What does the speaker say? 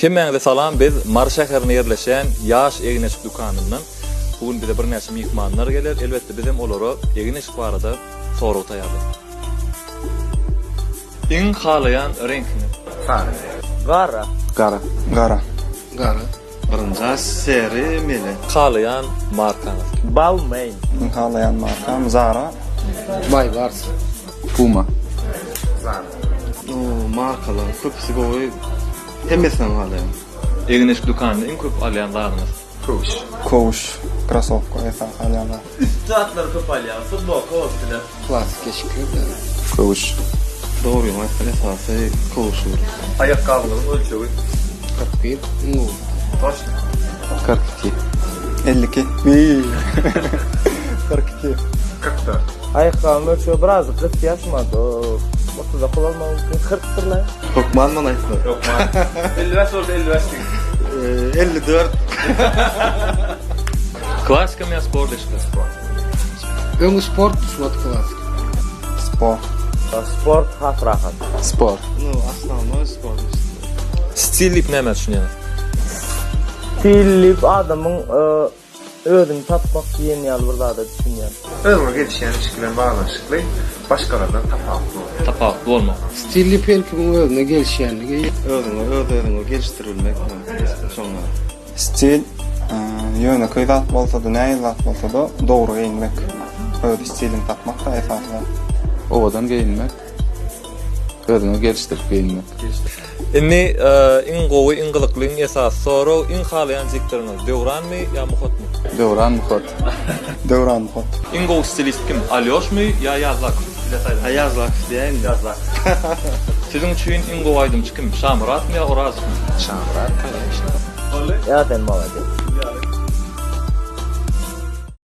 Hemmeňize salam, biz Mar şäherine ýerleşen ýaş egneşik dukanyndan bugün bize bir näçe mihmanlar geler. Elbetde bizim olara egneşik barada sorag taýýarlar. Iň halayan reňkini? Gara. Gara. Birinci seri mele. Halayan markany? Balmain. Halayan marka Zara. Baybars. Puma. O markalar köpüsi gowy. Hemmesinden halayan. Egneşik dukanyny iň köp alýanlaryňyz? Koğuş. Krasovka esa halayanlar. Üstadlar köp alýan. Futbol kowasylar. Klasik eşikler. Koğuş. Doğru ýa-da esasy koşur. Ayakkabılaryň ölçegi 41. taş. 42. 52. 42. 44. Ayakkabılaryň ölçegi biraz 40 ýaşmady. 30'da kullanmak mümkün. 40'tır lan. Hokman man aýtdy. Yok man. 55 oldu 55 değil. 54. Klasika mı spor deşka? Öňü sport düşmat klasik. Spor. Sport has rahat. Spor. No, aslanma sport. Stillik näme düşünýär? Stilip adamın özüni tapmak diýen ýalbırda da düşünýär. Özüne gelişen ilişkilen bağlanışıklı başkalarından tapaklı. Tapakly bolmak. Stilli pelkimin özüne gelişenligi Özüňe geliştirilmek. Şoňa. Stil ýöne kıydat bolsa da, näýe zat bolsa da dogry giyinmek. Öz stilini tapmak da esasy. Ovadan giyinmek, özüňi gelişdirip giyinmek. Inni iň gowy iňgilyklyň esas soraw iň halayan jiklerini döwranmy ýa muhatmy? Döwran muhat. Döwran hot. Iň gowy stilist kim? Alýoşmy ýa Ýazlak? Ayazlak diýen Yazlar. Siziň üçin iň gowy aýdymçy kim? Şamratmy ýa Orazmy? Şamrat. Ya den molady.